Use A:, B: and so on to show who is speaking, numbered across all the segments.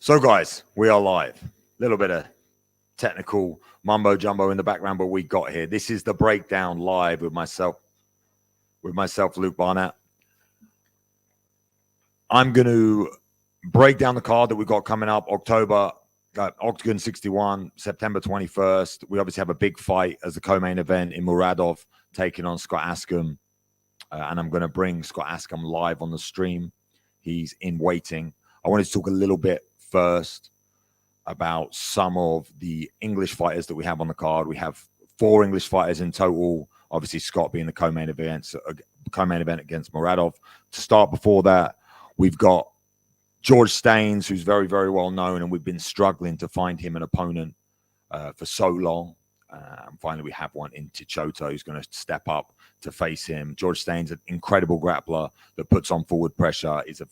A: So, guys, we are live. A little bit of technical mumbo jumbo in the background, but we got here. This is the breakdown live with myself, Luke Barnatt. I'm going to break down the card that we've got coming up. Octagon 61, September 21st. We obviously have a big fight as the co-main event in Muradov taking on Scott Askham. And I'm going to bring Scott Askham live on the stream. He's in waiting. I wanted to talk a little bit first about some of the English fighters that we have on the card. We have 4 English fighters in total. Obviously, Scott being the co-main event against Muradov. To start before that, we've got George Staines, who's very, very well known, and we've been struggling to find him an opponent for so long. And finally, we have one in Tichota who's going to step up to face him. George Staines, an incredible grappler that puts on forward pressure, is a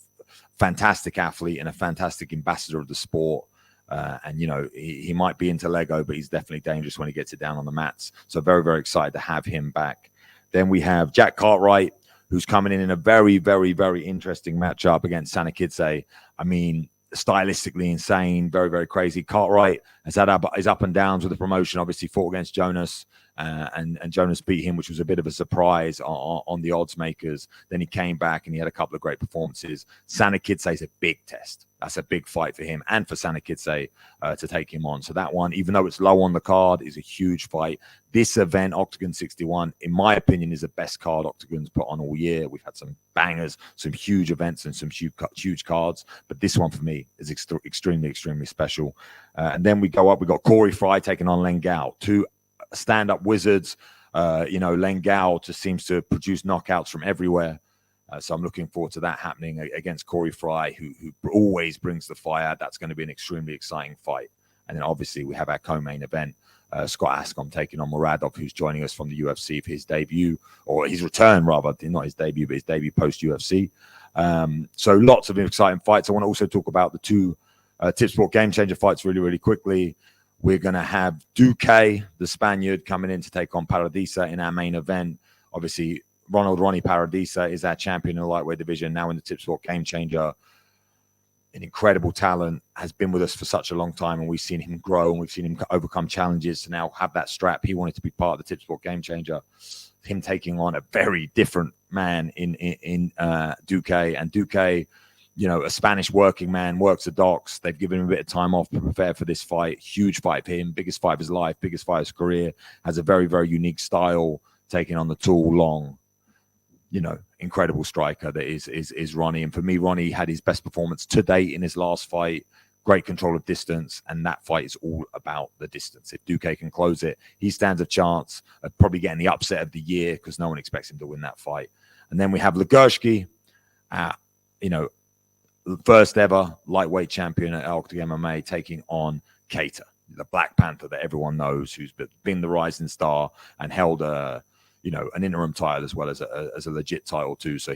A: fantastic athlete and a fantastic ambassador of the sport. And, you know, he might be into Lego, but he's definitely dangerous when he gets it down on the mats. So very, very excited to have him back. Then we have Jack Cartwright, who's coming in a very, very, very interesting matchup against Sanakidze. I mean, stylistically insane, very, very crazy. Cartwright has had his up and downs with the promotion. Obviously fought against Jonas, and Jonas beat him, which was a bit of a surprise on the odds makers. Then he came back and he had a couple of great performances. Sanakidze is a big test. That's a big fight for him and for Sanakidze to take him on. So that one, even though it's low on the card, is a huge fight. This event, Octagon 61, in my opinion, is the best card Octagon's put on all year. We've had some bangers, some huge events, and some huge cards. But this one, for me, is extremely, extremely special. And then we go up. We've got Corey Fry taking on Len Gao. 2 stand-up wizards. Len Gao just seems to produce knockouts from everywhere. So I'm looking forward to that happening against Corey Fry, who always brings the fire. That's going to be an extremely exciting fight. And then obviously we have our co-main event, Scott Askham taking on Muradov, who's joining us from the UFC for his debut, or his return rather, not his debut, but his debut post-UFC. So lots of exciting fights. I want to also talk about the 2 Tipsport Game Changer fights really, really quickly. We're going to have Duque, the Spaniard, coming in to take on Paradisa in our main event. Obviously, Ronnie Paradisa is our champion in the lightweight division, now in the Tipsport Game Changer. An incredible talent, has been with us for such a long time, and we've seen him grow and we've seen him overcome challenges to now have that strap. He wanted to be part of the Tipsport Game Changer. Him taking on a very different man in Duque. And Duque, you know, a Spanish working man, works the docks. They've given him a bit of time off to prepare for this fight. Huge fight for him, biggest fight of his life, biggest fight of his career. Has a very, very unique style, taking on the tall, long, you know, incredible striker that is Ronnie. And for me, Ronnie had his best performance to date in his last fight. Great control of distance, and that fight is all about the distance. If Duque can close it, he stands a chance of probably getting the upset of the year, because no one expects him to win that fight. And then we have Lugerski, first ever lightweight champion at Octagon MMA, taking on Keita, the Black Panther that everyone knows, who's been the rising star and held an interim title as well as a legit title too. So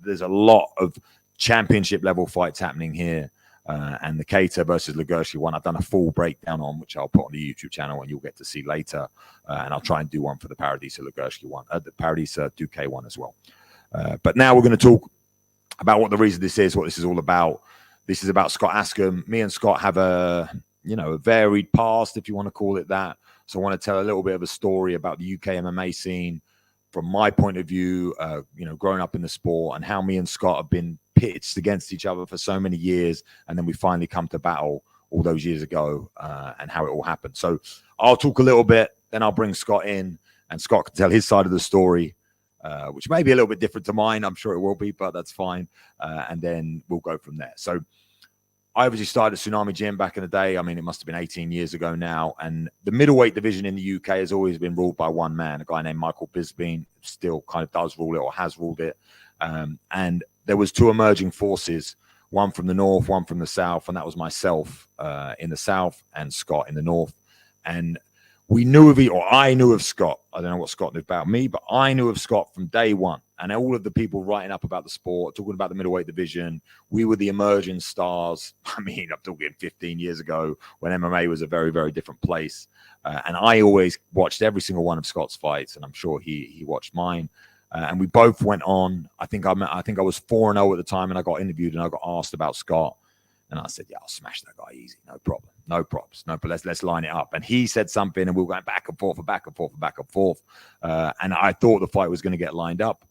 A: there's a lot of championship level fights happening here. And the Keita versus Lugerski one, I've done a full breakdown on, which I'll put on the YouTube channel and you'll get to see later. And I'll try and do one for the Paradisa Lugerski one, the Paradisa Duque one as well. But now we're going to talk about what the reason this is, what this is all about. This is about Scott Askham. Me and Scott have a varied past, if you want to call it that. So I want to tell a little bit of a story about the UK MMA scene from my point of view, growing up in the sport, and how me and Scott have been pitched against each other for so many years. And then we finally come to battle all those years ago, and how it all happened. So I'll talk a little bit, then I'll bring Scott in, and Scott can tell his side of the story, which may be a little bit different to mine. I'm sure it will be, but that's fine. And then we'll go from there. So I obviously started at Tsunami Gym back in the day. I mean, it must have been 18 years ago now. And the middleweight division in the UK has always been ruled by one man, a guy named Michael Bisbeen, still kind of does rule it or has ruled it. And there was 2 emerging forces, one from the north, one from the south. And that was myself in the south and Scott in the north. And we knew of I knew of Scott. I don't know what Scott knew about me, but I knew of Scott from day one. And all of the people writing up about the sport, talking about the middleweight division, we were the emerging stars. I mean, I'm talking 15 years ago when MMA was a very, very different place. And I always watched every single one of Scott's fights, and I'm sure he watched mine. And we both went on. I think I was 4-0 at the time, and I got interviewed and I got asked about Scott. And I said, yeah, I'll smash that guy easy. No problem. No props. No, but let's line it up. And he said something, and we were going back and forth and back and forth and back and forth. And I thought the fight was going to get lined up.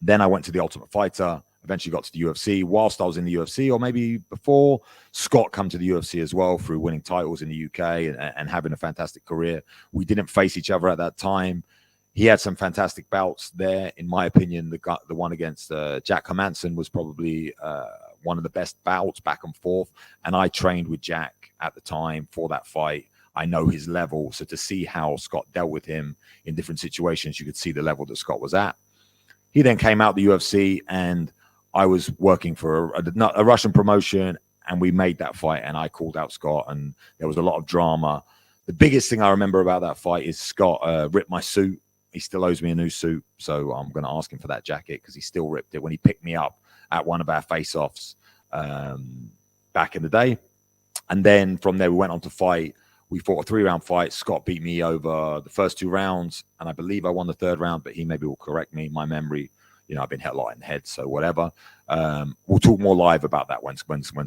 A: Then I went to the Ultimate Fighter, eventually got to the UFC. Whilst I was in the UFC, or maybe before, Scott come to the UFC as well through winning titles in the UK and having a fantastic career. We didn't face each other at that time. He had some fantastic bouts there. In my opinion, the one against Jack Hermansson was probably one of the best bouts, back and forth. And I trained with Jack at the time for that fight. I know his level. So to see how Scott dealt with him in different situations, you could see the level that Scott was at. He then came out the UFC, and I was working for a Russian promotion, and we made that fight, and I called out Scott, and there was a lot of drama. The biggest thing I remember about that fight is Scott ripped my suit. He still owes me a new suit, so I'm going to ask him for that jacket because he still ripped it when he picked me up at one of our face-offs back in the day. And then from there, we went on to fight. We fought a 3-round fight. Scott beat me over the first 2 rounds, and I believe I won the 3rd round, but he maybe will correct me. My memory, I've been hit a lot in the head, so whatever. We'll talk more live about that when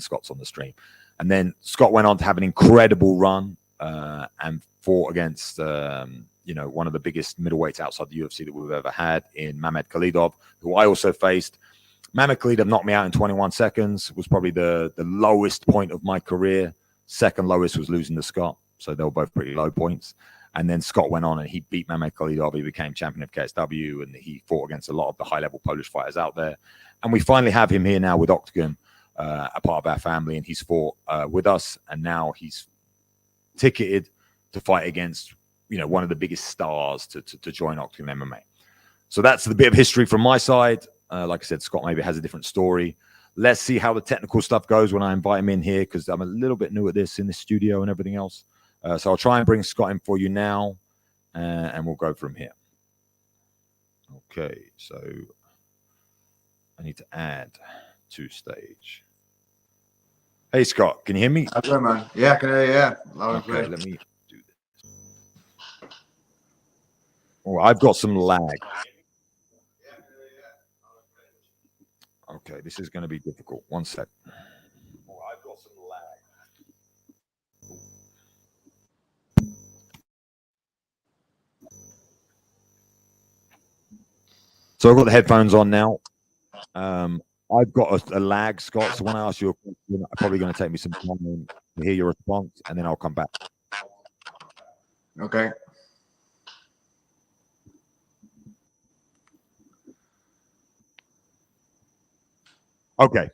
A: Scott's on the stream. And then Scott went on to have an incredible run and fought against, one of the biggest middleweights outside the UFC that we've ever had in Makhmud Muradov, who I also faced. Makhmud Muradov knocked me out in 21 seconds, was probably the lowest point of my career. Second lowest was losing to Scott. So they were both pretty low points. And then Scott went on and he beat Makhmud Muradov. He became champion of KSW, and he fought against a lot of the high-level Polish fighters out there. And we finally have him here now with OKTAGON, a part of our family, and he's fought with us. And now he's ticketed to fight against, one of the biggest stars to join OKTAGON MMA. So that's the bit of history from my side. Like I said, Scott maybe has a different story. Let's see how the technical stuff goes when I invite him in here, because I'm a little bit new at this in the studio and everything else. So I'll try and bring Scott in for you now, and we'll go from here. Okay, so I need to add to stage. Hey, Scott, can you hear me?
B: How's it, man? Yeah, I can hear you. Yeah.
A: Okay, let me do this. Oh, I've got some lag. Okay, this is going to be difficult. One sec. Oh, I've got some lag. So I've got the headphones on now. I've got a lag, Scott. So when I ask you a question, I'm probably going to take me some time to hear your response, and then I'll come back.
B: Okay.
A: Okay.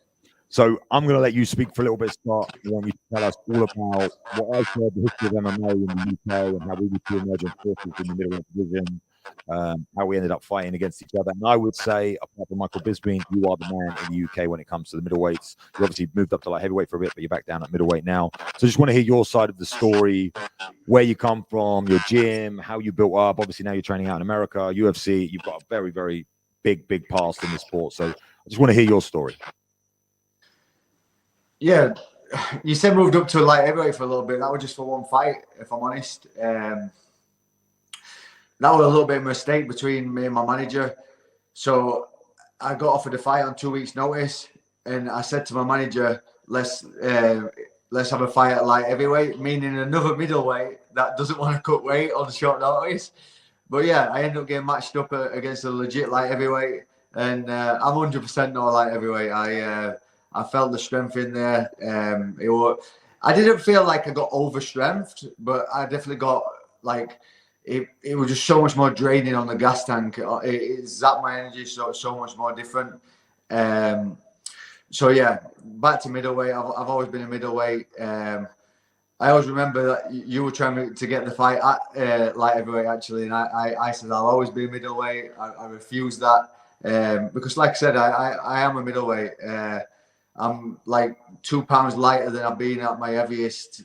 A: So I'm going to let you speak for a little bit, Scott. I want you to tell us all about what I've heard, the history of MMA in the UK, and how we were two emerging forces in the middleweight division, how we ended up fighting against each other. And I would say, apart from Michael Bisping, you are the man in the UK when it comes to the middleweights. You obviously moved up to light heavyweight for a bit, but you're back down at middleweight now. So I just want to hear your side of the story, where you come from, your gym, how you built up. Obviously, now you're training out in America, UFC. You've got a very, very big past in the sport. So I just want to hear your story.
B: Yeah, you said moved up to light heavyweight for a little bit. That was just for one fight, if I'm honest. That was a little bit of a mistake between me and my manager. So I got offered a fight on 2 weeks' notice, and I said to my manager, let's have a fight at light heavyweight, meaning another middleweight that doesn't want to cut weight on short notice. But yeah, I ended up getting matched up against a legit light heavyweight, and I'm 100% not a light heavyweight. I felt the strength in there. I didn't feel like I got overstrengthed, but I definitely got like it was just so much more draining on the gas tank. It zapped my energy so much more different. So yeah, back to middleweight. I've always been a middleweight. I always remember that you were trying to get the fight at light heavyweight actually, and I said I'll always be a middleweight. I refused that because, like I said, I am a middleweight. I'm like 2 pounds lighter than I've been at my heaviest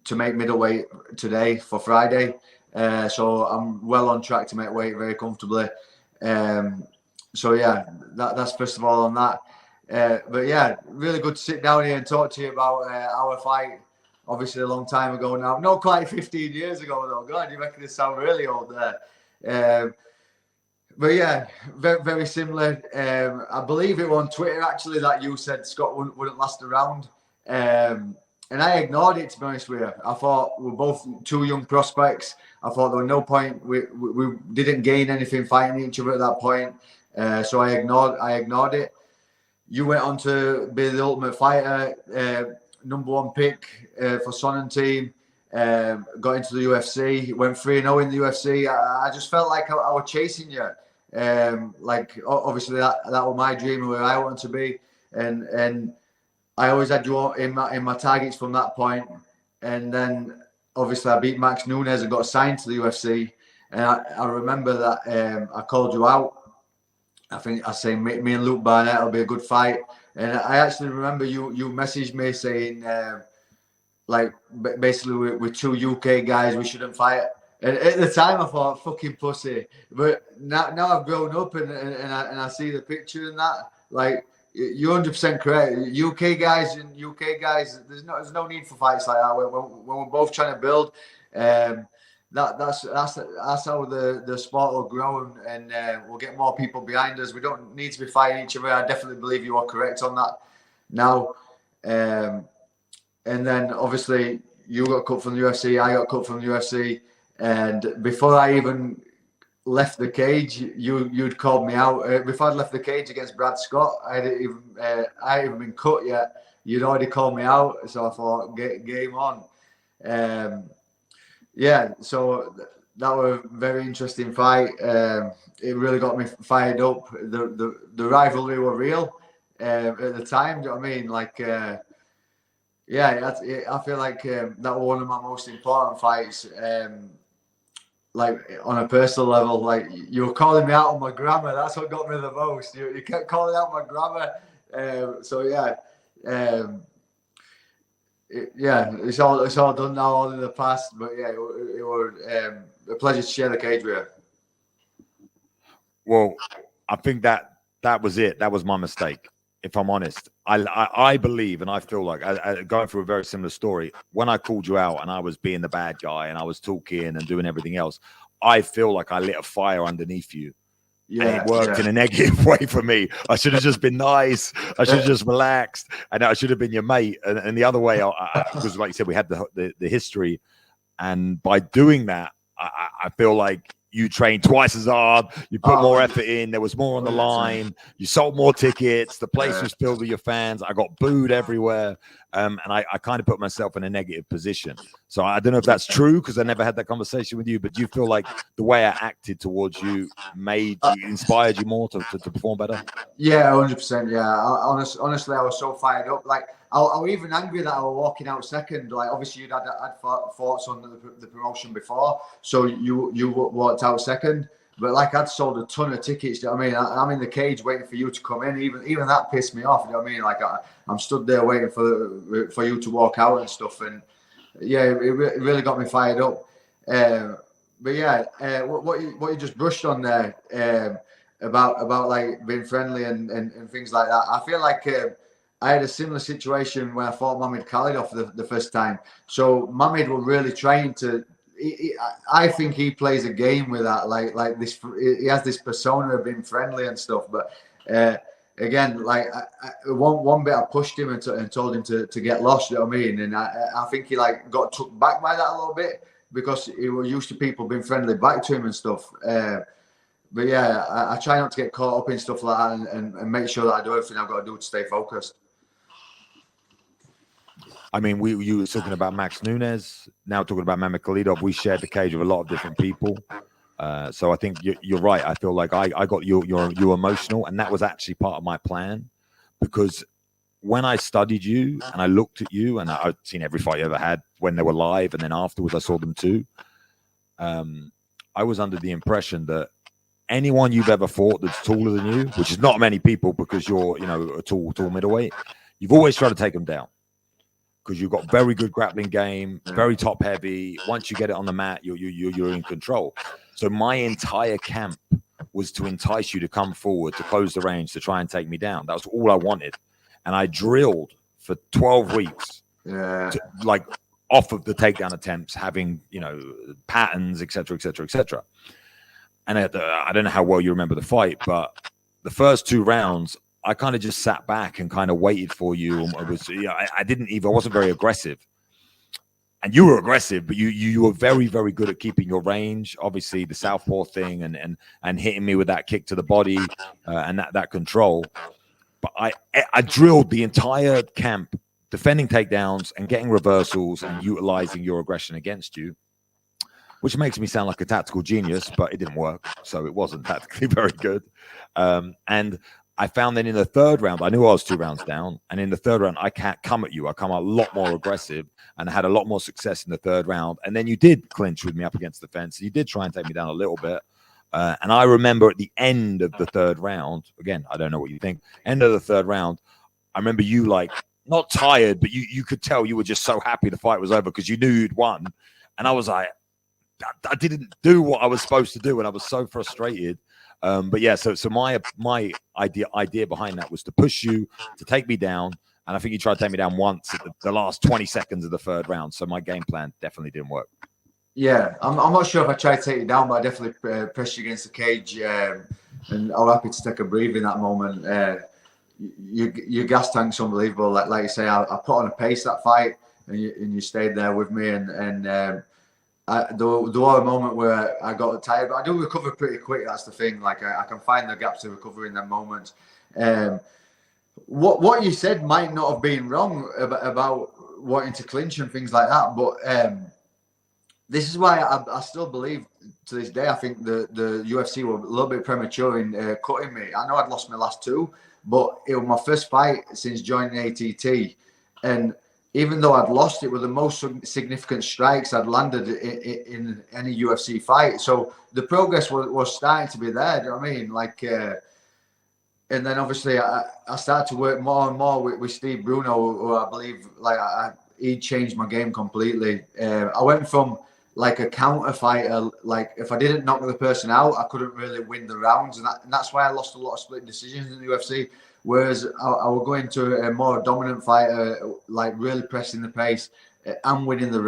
B: to make middleweight today for Friday. So I'm well on track to make weight very comfortably. So yeah, that's first of all on that. But yeah, really good to sit down here and talk to you about our fight. Obviously a long time ago now. Not quite 15 years ago though. God, you're making it sound really old there. But yeah, very, very similar. I believe it was on Twitter actually that you said Scott wouldn't last around. And I ignored it, to be honest with you. I thought we're both two young prospects. I thought there was no point. We didn't gain anything fighting each other at that point. So I ignored it. You went on to be the Ultimate Fighter, #1 pick for Sonnen team. Got into the UFC, went 3-0 in the UFC. I just felt like I was chasing you. Like obviously that was my dream of where I wanted to be, and I always had you in my targets from that point. And then obviously I beat Max Nunes and got signed to the UFC. And I remember that I called you out. I think I say me and Luke Barnatt will be a good fight. And I actually remember you messaged me saying like basically we're two UK guys, we shouldn't fight. And at the time I thought fucking pussy. But now I've grown up and I see the picture and that, like, you're 100% correct. UK guys, there's no need for fights like that. When we're both trying to build, that's how the sport will grow and we'll get more people behind us. We don't need to be fighting each other. I definitely believe you are correct on that. Now, and then obviously you got cut from the UFC, I got cut from the UFC, and before I even left the cage, you'd called me out. Before I left the cage against Brad Scott, I hadn't even been cut yet. You'd already called me out, so I thought, game on. Yeah, so that was a very interesting fight. It really got me fired up. The rivalry were real at the time. Do you know what I mean? Like, yeah, I feel like that was one of my most important fights. Like on a personal level, like you were calling me out on my grammar. That's what got me the most. You kept calling out my grammar. So yeah, it's all done now, all in the past. But yeah, it was a pleasure to share the cage with you.
A: Well, I think that was it. That was my mistake. If I'm honest, I believe and I feel like going through a very similar story. When I called you out and I was being the bad guy and I was talking and doing everything else, I feel like I lit a fire underneath you. Yeah, and it worked in a negative way for me. I should have just been nice. I should have just relaxed, and I should have been your mate. And the other way, because like you said, we had the history, and by doing that, I feel like you trained twice as hard. You put more effort in. There was more on the line. You sold more tickets. The place was filled with your fans. I got booed everywhere. And I kind of put myself in a negative position. So I don't know if that's true because I never had that conversation with you. But do you feel like the way I acted towards you inspired you more to perform better?
B: Yeah, 100%. Yeah, honestly, I was so fired up. Like, I was even angry that I was walking out second. Like, obviously, you'd had thoughts on the promotion before, so you walked out second. But like, I'd sold a ton of tickets. You know what I mean? I'm in the cage waiting for you to come in. Even that pissed me off. You know what I mean? Like, I'm stood there waiting for you to walk out and stuff. And yeah, it really got me fired up. But yeah, what you just brushed on there about like being friendly and things like that. I feel like I had a similar situation when I fought Makhmud Khalidov the first time. So Makhmud was really trying to. I think he plays a game with that, like this. He has this persona of being friendly and stuff. But again, like one bit, I pushed him and told him to get lost. You know what I mean? And I think he like got took back by that a little bit because he was used to people being friendly back to him and stuff. But yeah, I try not to get caught up in stuff like that and make sure that I do everything I've got to do to stay focused.
A: I mean, you were talking about Max Nunes, now talking about Makhmud Khalidov. We shared the cage with a lot of different people. So I think you're right. I feel like I got you emotional, and that was actually part of my plan, because when I studied you and I looked at you, and I've seen every fight you ever had when they were live, and then afterwards I saw them too. I was under the impression that anyone you've ever fought that's taller than you, which is not many people because you're, a tall middleweight, you've always tried to take them down because you've got very good grappling game, very top heavy. Once you get it on the mat, you're in control. So my entire camp was to entice you to come forward, to close the range, to try and take me down. That was all I wanted. And I drilled for 12 weeks, like off of the takedown attempts, having, patterns, et cetera, et cetera, et cetera. And I don't know how well you remember the fight, but the first 2 rounds, I kind of just sat back and kind of waited for you. And I wasn't very aggressive. And you were aggressive, but you were very, very good at keeping your range. Obviously, the southpaw thing and hitting me with that kick to the body and that control. But I drilled the entire camp defending takedowns and getting reversals and utilizing your aggression against you, which makes me sound like a tactical genius, but it didn't work. So it wasn't tactically very good. And I found that in the third round, I knew I was 2 rounds down. And in the third round, I can't come at you. I come a lot more aggressive and I had a lot more success in the third round. And then you did clinch with me up against the fence. You did try and take me down a little bit. And I remember at the end of the third round, again, I don't know what you think, end of the third round, I remember you like not tired, but you could tell you were just so happy the fight was over because you knew you'd won. And I was like, I didn't do what I was supposed to do, and I was so frustrated. But yeah, so my idea behind that was to push you, to take me down, and I think you tried to take me down once at the last 20 seconds of the third round. So my game plan definitely didn't work.
B: Yeah, I'm not sure if I tried to take you down, but I definitely pressed you against the cage, and I was happy to take a breathe in that moment. Your gas tank's unbelievable. Like you say, I put on a pace that fight, and you stayed there with me, and there was a moment where I got tired, but I do recover pretty quick. That's the thing. Like I can find the gaps to recover in them moments. What you said might not have been wrong about wanting to clinch and things like that, but this is why I still believe to this day. I think the UFC were a little bit premature in cutting me. I know I'd lost my last 2, but it was my first fight since joining ATT, and even though I'd lost, it were the most significant strikes I'd landed in any UFC fight. So the progress was starting to be there. Do you know what I mean? Like, and then obviously I started to work more and more with Steve Bruno, who I believe he changed my game completely. I went from like a counter fighter, like if I didn't knock the person out, I couldn't really win the rounds, and that's why I lost a lot of split decisions in the UFC. Whereas I would go into a more dominant fighter, like really pressing the pace and winning the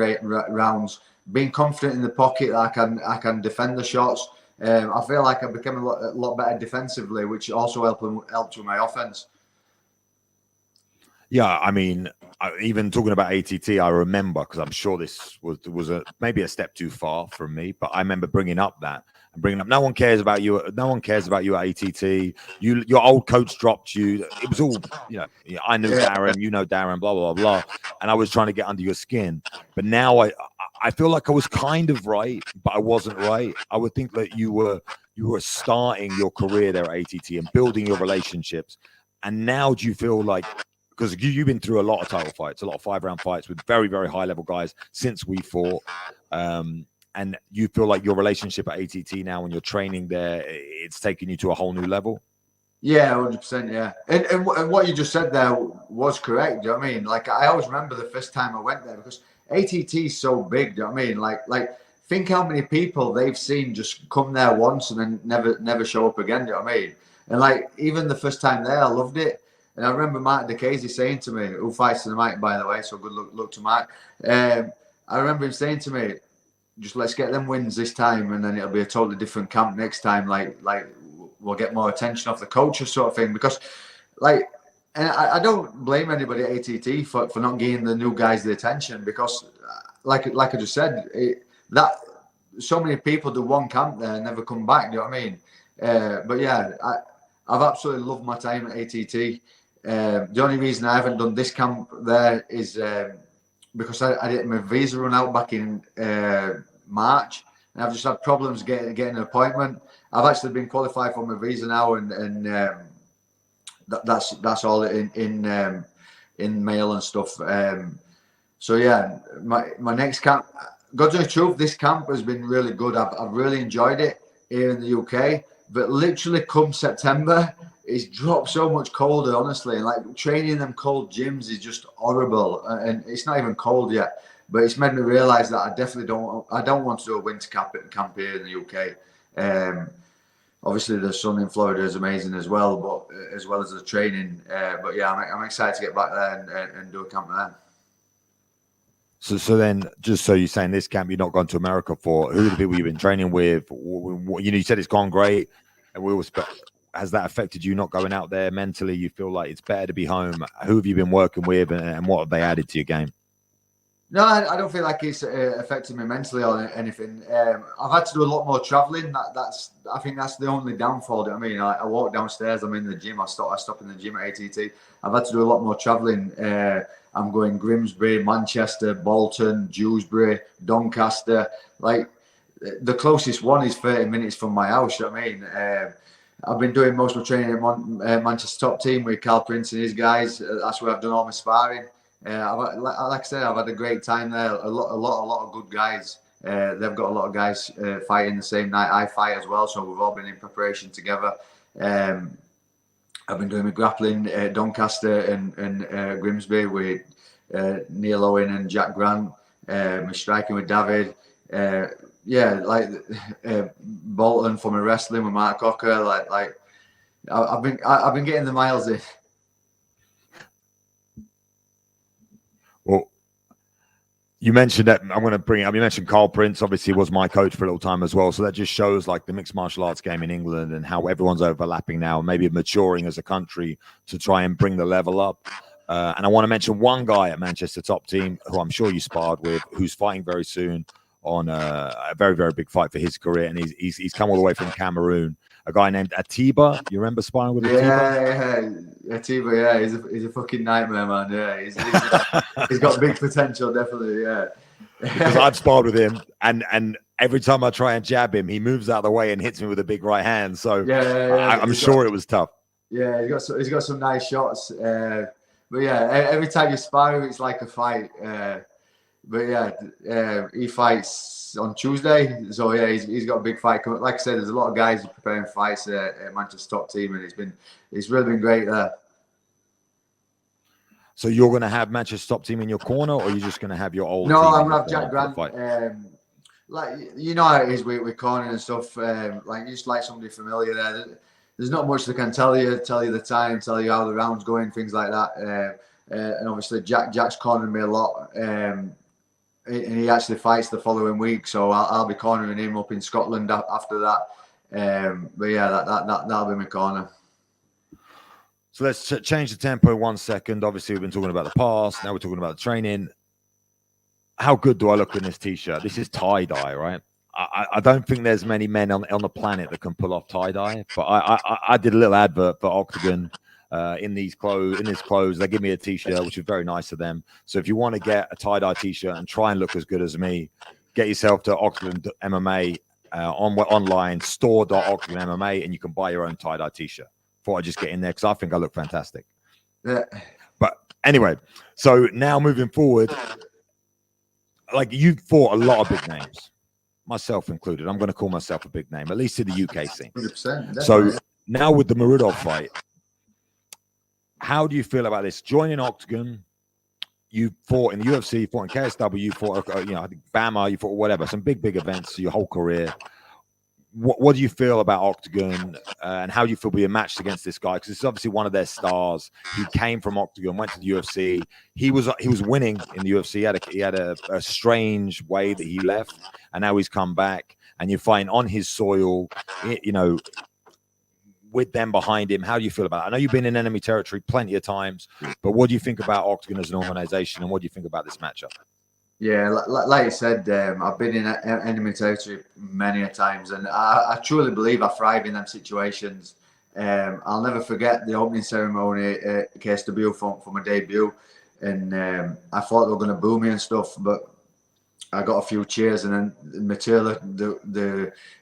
B: rounds, being confident in the pocket that I can defend the shots. I feel like I became a lot better defensively, which also helped with my offense.
A: Yeah, I mean, even talking about ATT, I remember, because I'm sure this was maybe a step too far from me, but I remember bringing up no one cares about you. No one cares about you at ATT. Your old coach dropped you. It was all, I knew Darren, Darren, blah, blah, blah. And I was trying to get under your skin. But now I feel like I was kind of right, but I wasn't right. I would think that you were starting your career there at ATT and building your relationships. And now do you feel like, because you've been through a lot of title fights, a lot of 5-round fights with very, very high level guys since we fought. And you feel like your relationship at ATT now, when you're training there, it's taking you to a whole new level?
B: Yeah, 100%. Yeah. And what you just said there was correct. Do you know what I mean? Like, I always remember the first time I went there, because ATT is so big. Do you know what I mean? Like think how many people they've seen just come there once and then never show up again. Do you know what I mean? And like, even the first time there, I loved it. And I remember Mark DeCasey saying to me, who fights tonight, by the way, so good luck to Mark. I remember him saying to me, just let's get them wins this time, and then it'll be a totally different camp next time. Like we'll get more attention off the coaches, sort of thing. Because, like, and I don't blame anybody at ATT for not giving the new guys the attention, because, like I just said, that so many people do one camp there and never come back. Do you know what I mean? But yeah, I've absolutely loved my time at ATT. The only reason I haven't done this camp there is because I did my visa run out back in March, and I've just had problems getting an appointment. I've actually been qualified for my visa now, and that's all in mail and stuff. So yeah, my next camp, God knows the truth, this camp has been really good. I've really enjoyed it here in the UK, but literally come September, it's dropped so much colder, honestly. And like, training in them cold gyms is just horrible, and it's not even cold yet. But it's made me realise that I definitely don't want to do a winter camp here in the UK. Obviously, the sun in Florida is amazing as well, but as well as the training. But yeah, I'm excited to get back there and do a camp there.
A: So then, just so you're saying this camp you're not gone to America for, who are the people you've been training with? You said it's gone great, and we always. has that affected you not going out there mentally? You feel like it's better to be home? Who have you been working with, and what have they added to your game?
B: No, I don't feel like it's affected me mentally or anything. I've had to do a lot more travelling. I think that's the only downfall. I mean, I walk downstairs, I'm in the gym, I stop in the gym at ATT. I've had to do a lot more travelling. I'm going Grimsby, Manchester, Bolton, Dewsbury, Doncaster. Like, the closest one is 30 minutes from my house. You know what I mean? I've been doing most of my training at Manchester Top Team with Carl Prince and his guys. That's where I've done all my sparring. Like I said, I've had a great time there. A lot of good guys. They've got a lot of guys fighting the same night I fight as well. So we've all been in preparation together. I've been doing my grappling at Doncaster and Grimsby with Neil Owen and Jack Grant. My striking with David. Bolton for my wrestling with Mark Cocker. I've been getting the miles in.
A: Well, you mentioned that. I'm going to bring it up. You mentioned Carl Prince, obviously was my coach for a little time as well. So that just shows like the mixed martial arts game in England and how everyone's overlapping now, maybe maturing as a country to try and bring the level up. And I want to mention one guy at Manchester Top Team who I'm sure you sparred with, who's fighting very soon on a very, very big fight for his career. And he's come all the way from Cameroon. A guy named Atiba. You remember sparring with Atiba?
B: Yeah, Atiba. Yeah, he's a fucking nightmare, man. Yeah, he's got big potential, definitely. Yeah.
A: Because I've sparred with him, and every time I try and jab him, he moves out of the way and hits me with a big right hand. So I'm sure it was tough.
B: Yeah, he's got some nice shots. But yeah, every time you spar him, it's like a fight. But yeah, he fights on Tuesday. So yeah, he's got a big fight coming. Like I said, there's a lot of guys preparing fights at Manchester Top Team, and it's really been great there.
A: So you're going to have Manchester Top Team in your corner, or you're just going to have your old?
B: No,
A: team
B: I'm going to have Jack Grant. Like, you know how it is with corner and stuff. Like, you just like somebody familiar there. There's not much they can tell you the time, tell you how the round's going, things like that. And obviously Jack's cornered me a lot. And he actually fights the following week, so I'll be cornering him up in Scotland after that. But yeah, that'll be my corner.
A: So let's change the tempo 1 second. Obviously, we've been talking about the past. Now we're talking about the training. How good do I look in this t-shirt? This is tie-dye, right? I don't think there's many men on the planet that can pull off tie-dye, but I did a little advert for Octagon in this clothes. They give me a t-shirt, which is very nice of them. So if you want to get a tie-dye t-shirt and try and look as good as me, get yourself to Octagon MMA online, store.Octagon MMA, and you can buy your own tie-dye t-shirt. Thought I'd just get in there because I think I look fantastic.
B: Yeah.
A: But anyway, so now moving forward, like, you fought a lot of big names, myself included. I'm going to call myself a big name, at least in the UK scene.
B: 100%.
A: So now with the Muradov fight, how do you feel about this? Joining Octagon, you fought in the UFC, you fought in KSW, you fought, I think BAMA, you fought whatever, some big events your whole career. What do you feel about Octagon, and how do you feel being matched against this guy? Because it's obviously one of their stars. He came from Octagon, went to the UFC. He was winning in the UFC. He had a strange way that he left, and now he's come back. And you're fighting on his soil, with them behind him. How do you feel about it? I know you've been in enemy territory plenty of times, but what do you think about Octagon as an organization, and what do you think about this matchup?
B: Yeah, like you said, I've been in enemy territory many a times, and I truly believe I thrive in them situations. I'll never forget the opening ceremony at KSW for my debut, and I thought they were going to boo me and stuff, but I got a few cheers, and then Matilda,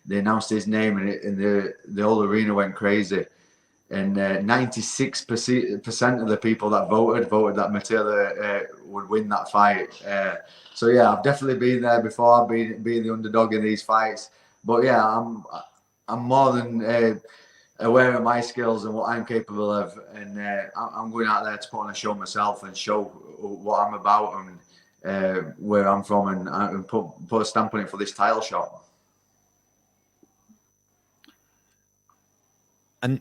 B: they announced his name, and the whole arena went crazy. And 96% of the people that voted that Matilda would win that fight. So yeah, I've definitely been there before. I've been the underdog in these fights. But yeah, I'm more than aware of my skills and what I'm capable of, and I'm going out there to put on a show myself and show what I'm about and where I'm from, and put a stamp on it for this title shot.
A: And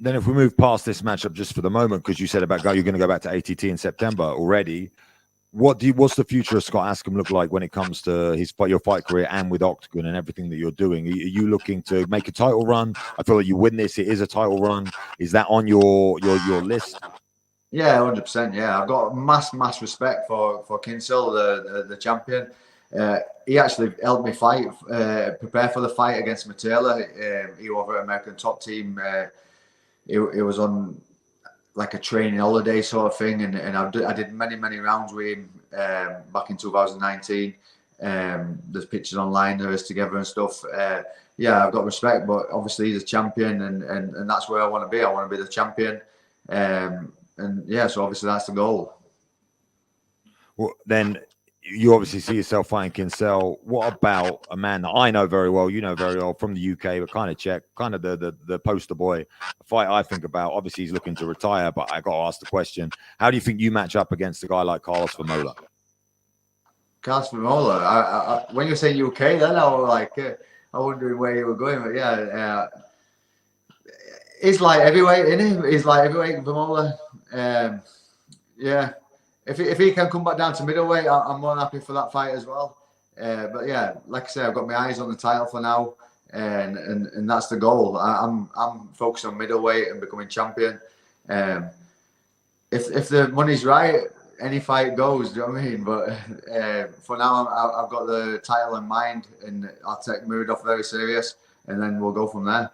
A: then if we move past this matchup just for the moment, because you said about you're going to go back to ATT in September already, What's the future of Scott Askham look like when it comes to your fight career and with Octagon and everything that you're doing? Are you looking to make a title run? I feel like you win this, it is a title run. Is that on your list?
B: Yeah, 100%. Yeah, I've got mass respect for Kinsell, the champion. He actually helped me prepare for the fight against Matela. He was over at American Top Team. He was on like a training holiday sort of thing, and I did many rounds with him back in 2019. There's pictures online of us together and stuff. Yeah, I've got respect, but obviously he's a champion, and that's where I want to be. I want to be the champion, and yeah, so obviously that's the goal.
A: Well, then you obviously see yourself fighting Kinsell. What about a man that I know very well, you know very well, from the UK, but kind of Czech, kind of the poster boy, a fight I think about? Obviously, he's looking to retire, but I got to ask the question: how do you think you match up against a guy like Carlos Vermola?
B: Carlos Vermola. When you say UK, then I was like, I wondering where you were going, but yeah, he's like heavyweight, isn't he? He's like heavyweight, Vermola. Yeah. If he can come back down to middleweight, I'm more than happy for that fight as well. But yeah, like I say, I've got my eyes on the title for now, and that's the goal. I'm focused on middleweight and becoming champion. If the money's right, any fight goes. Do you know what I mean? But for now, I've got the title in mind, and I'll take Muradov very serious, and then we'll go from there.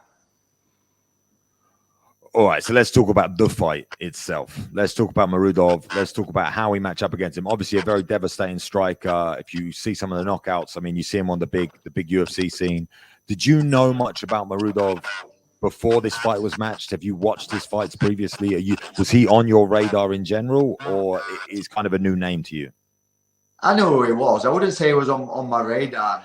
A: All right, so let's talk about the fight itself. Let's talk about Muradov. Let's talk about how we match up against him. Obviously, a very devastating striker. If you see some of the knockouts, I mean, you see him on the big UFC scene. Did you know much about Muradov before this fight was matched? Have you watched his fights previously? Was he on your radar in general, or is kind of a new name to you?
B: I know who he was. I wouldn't say he was on my radar.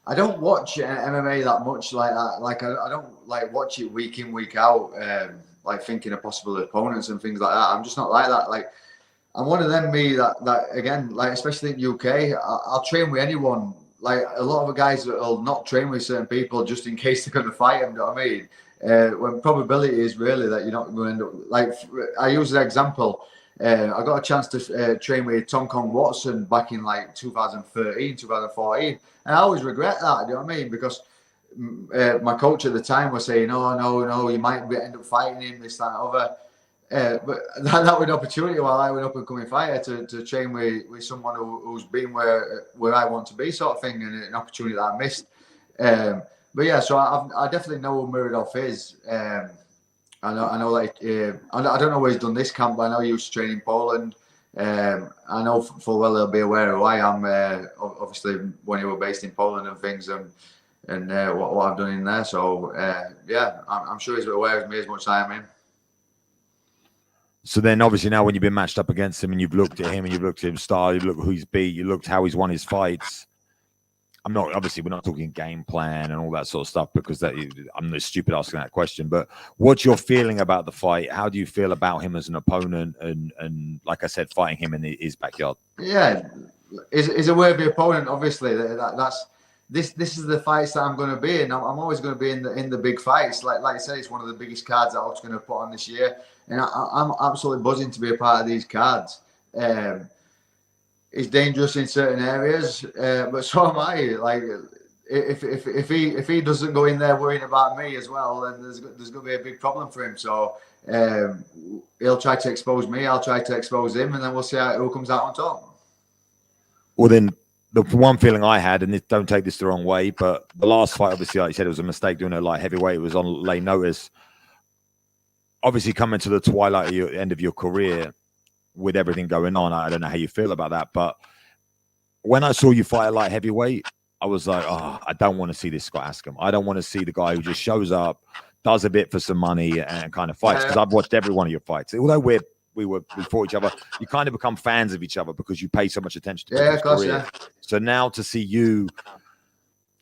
B: I don't watch MMA that much like that. Like I don't like watch it week in, week out, like thinking of possible opponents and things like that. I'm just not like that. Like I'm one of them that again, like especially in UK, I'll train with anyone. Like a lot of the guys that will not train with certain people just in case they're going to fight them. You know what I mean? When probability is really that you're not going to end up. Like I use an example. I got a chance to train with Tom Kong Watson back in like 2013, 2014. And I always regret that, do you know what I mean? Because my coach at the time was saying, no, you might end up fighting him, this, that, and other. But that was an opportunity while I was an up-and-coming fighter to train with someone who's been where I want to be, sort of thing, and an opportunity that I missed. But yeah, so I definitely know who Muradov is. I know, like, I don't know where he's done this camp, but I know he used to train in Poland. I know full well he'll be aware of who I am, obviously, when he was based in Poland and things, and what I've done in there. So, yeah, I'm sure he's aware of me as much as I am him.
A: So then, obviously, now when you've been matched up against him and you've looked at him and you've looked at his style, you've looked who he's beat, you looked how he's won his fights. We're not talking game plan and all that sort of stuff, because I'm just stupid asking that question. But what's your feeling about the fight? How do you feel about him as an opponent? And like I said, fighting him in his backyard.
B: Yeah, is a worthy opponent. Obviously, this is the fights that I'm going to be in. I'm always going to be in the big fights. Like I said, it's one of the biggest cards that I was going to put on this year, and I'm absolutely buzzing to be a part of these cards. He's dangerous in certain areas, but so am I. Like if he doesn't go in there worrying about me as well, then there's going to be a big problem for him. So he'll try to expose me. I'll try to expose him, and then we'll see who comes out on top.
A: Well, then the one feeling I had, and don't take this the wrong way, but the last fight, obviously, like you said, it was a mistake doing a light heavyweight. It was on late notice. Obviously, coming to the twilight of your end of your career, with everything going on, I don't know how you feel about that, but when I saw you fight a light heavyweight, I was like, oh, I don't want to see this Scott Askham. I don't want to see the guy who just shows up, does a bit for some money, and kind of fights. Because I've watched every one of your fights. Although we fought each other, you kind of become fans of each other because you pay so much attention to people's career. Yeah. So now to see you,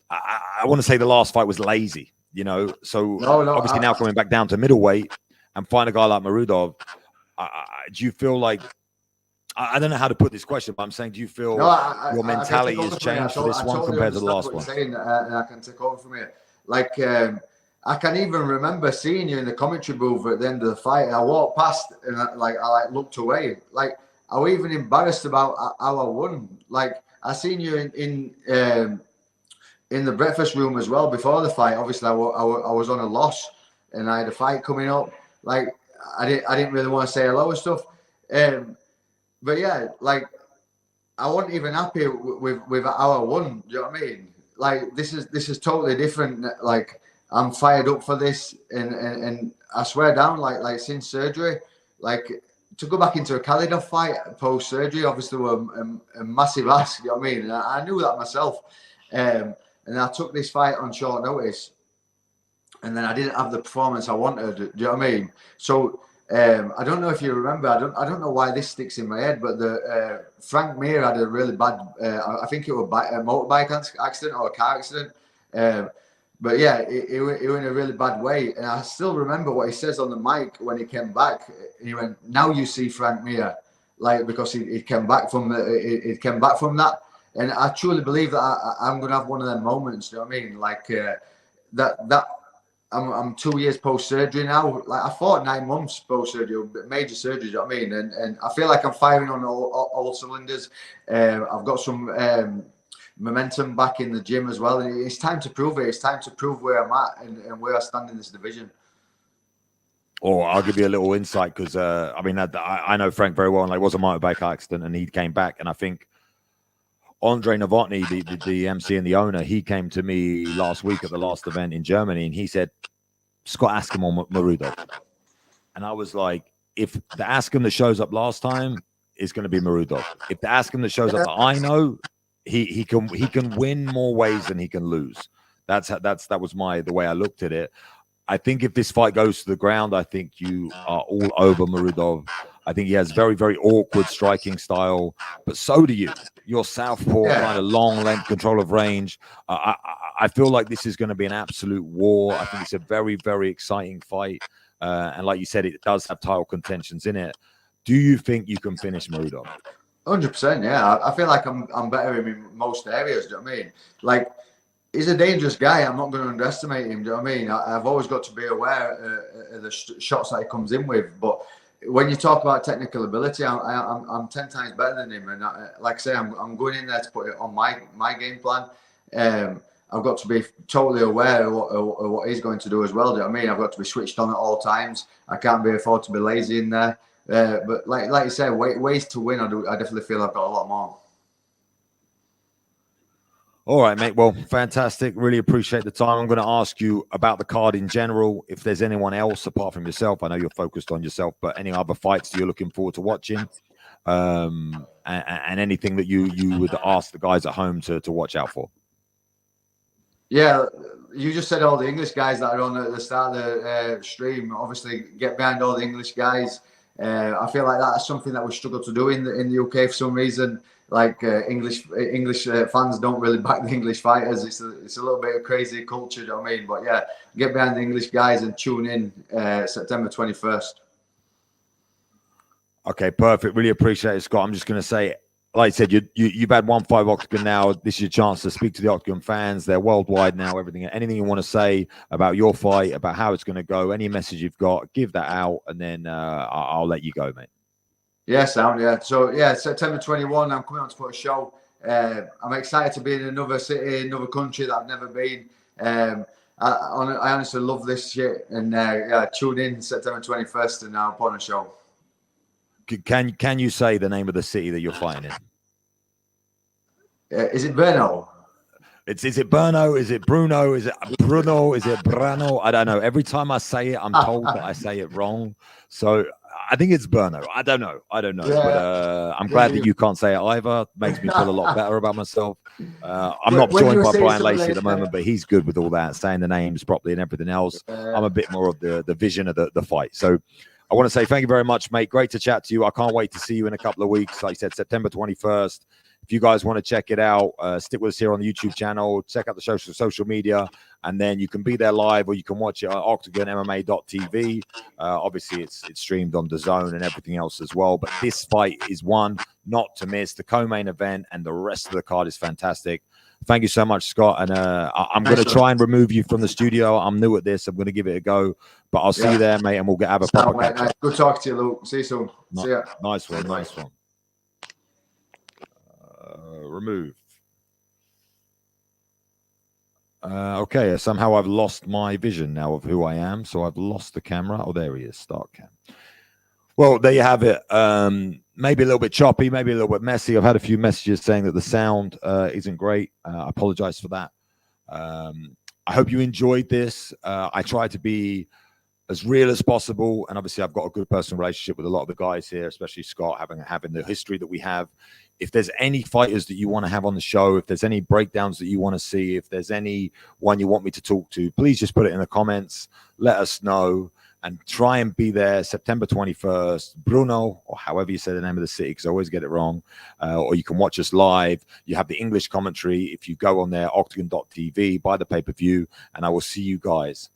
A: I want to say the last fight was lazy, you know. So obviously now coming back down to middleweight and find a guy like Muradov. Do you feel like, I don't know how to put this question, but I'm saying, do you feel your mentality has changed for this one compared to the last one?
B: And I can take over from here. Like, I can even remember seeing you in the commentary booth at the end of the fight. I walked past and I looked away. Like, I was even embarrassed about how I won. Like, I seen you in the breakfast room as well before the fight. Obviously, I was on a loss, and I had a fight coming up. Like, I didn't really want to say hello and stuff. But yeah, like, I wasn't even happy with how I won. Do you know what I mean? Like, this is totally different. Like, I'm fired up for this, and I swear down, like since surgery, like, to go back into a Khalidov fight post surgery, obviously, was a massive ask. You know what I mean? And I knew that myself. And I took this fight on short notice, and then I didn't have the performance I wanted. Do you know what I mean? So I don't know if you remember. I don't know why this sticks in my head, but the Frank Mir had a really bad. I think it was a motorbike accident or a car accident. But yeah, he was in a really bad way, and I still remember what he says on the mic when he came back. He went, "Now you see Frank Mir," like, because he came back from that. And I truly believe that I'm going to have one of them moments. You know what I mean? Like, that I'm 2 years post surgery now. Like, I fought 9 months post surgery, major surgery. You know what I mean? And I feel like I'm firing on all cylinders. I've got some momentum back in the gym as well. And it's time to prove it. It's time to prove where I'm at and where I stand in this division.
A: Or I'll give you a little insight, because I mean, I know Frank very well, and like, it was a motorbike accident, and he came back, and I think Andre Novotny, the MC and the owner, he came to me last week at the last event in Germany, and he said, Scott Askham or Muradov. And I was like, if the Askham that shows up last time is going to be Muradov. If the Askham that shows up that I know, he can win more ways than he can lose. That was the way I looked at it. I think if this fight goes to the ground, I think you are all over Muradov. I think he has very, very awkward striking style, but so do you. You're southpaw, kind of long length, control of range. I feel like this is going to be an absolute war. I think it's a very, very exciting fight. And like you said, it does have title contentions in it. Do you think you can finish Muradov?
B: 100%, yeah. I feel like I'm better in most areas. Do you know what I mean? Like, he's a dangerous guy. I'm not going to underestimate him. Do you know what I mean? I've always got to be aware of the shots that he comes in with. But when you talk about technical ability, I'm 10 times better than him. And like I say, I'm going in there to put it on my game plan. I've got to be totally aware of what he's going to do as well. Do you know what I mean? I've got to be switched on at all times. I can't be afford to be lazy in there. But like you said, ways to win, I definitely feel I've got a lot more.
A: All right, mate. Well, fantastic. Really appreciate the time. I'm going to ask you about the card in general. If there's anyone else apart from yourself, I know you're focused on yourself, but any other fights you're looking forward to watching, and anything that you would ask the guys at home to watch out for.
B: Yeah, you just said all the English guys that are on at the start of the stream. Obviously, get behind all the English guys. I feel like that's something that we struggle to do in the UK for some reason. Like, English fans don't really back the English fighters. It's a little bit of crazy culture, you know what I mean? But yeah, get behind the English guys and tune in September 21st.
A: Okay, perfect. Really appreciate it, Scott. I'm just going to say, like I said, you've had 1-5 Octagon now. This is your chance to speak to the Octagon fans. They're worldwide now. Anything you want to say about your fight, about how it's going to go, any message you've got, give that out, and then I'll let you go, mate.
B: Yeah, sound, yeah. So, yeah, September 21, I'm coming on to put a show. I'm excited to be in another city, another country that I've never been. I honestly love this shit. And, yeah, tune in September 21st and I'll put on a show.
A: Can you say the name of the city that you're fighting in?
B: Is it Brno?
A: Is it Brno? Is it Bruno? Is it Bruno? Is it Brano? I don't know. Every time I say it, I'm told that I say it wrong. So I think it's Brno. I don't know. Yeah. But I'm glad that you can't say it either. Makes me feel a lot better about myself. I'm not joined by Brian Lacey at the moment, but he's good with all that, saying the names properly and everything else. I'm a bit more of the vision of the fight. So I want to say thank you very much, mate. Great to chat to you. I can't wait to see you in a couple of weeks. Like I said, September 21st. If you guys want to check it out, stick with us here on the YouTube channel. Check out the social media, and then you can be there live, or you can watch it on OKTAGONMMA.tv. Obviously, it's streamed on DAZN and everything else as well. But this fight is one not to miss. The co-main event and the rest of the card is fantastic. Thank you so much, Scott. And I'm going to try and remove you from the studio. I'm new at this. I'm going to give it a go. But I'll see you there, mate, and we'll have a proper catch up.
B: Good talking to you, Luke. See you soon. See ya.
A: Nice one. remove. Okay, somehow I've lost my vision now of who I am, so I've lost the camera. Oh, there he is. Start cam. Well, there you have it. Maybe a little bit choppy, maybe a little bit messy. I've had a few messages saying that the sound isn't great. I apologize for that. I hope you enjoyed this. I try to be as real as possible, and obviously I've got a good personal relationship with a lot of the guys here, especially Scott, having the history that we have. If there's any fighters that you want to have on the show, if there's any breakdowns that you want to see, if there's anyone you want me to talk to, please just put it in the comments. Let us know, and try and be there September 21st, Bruno, or however you say the name of the city, because I always get it wrong. Or you can watch us live. You have the English commentary if you go on there, octagon.tv, buy the pay-per-view, and I will see you guys.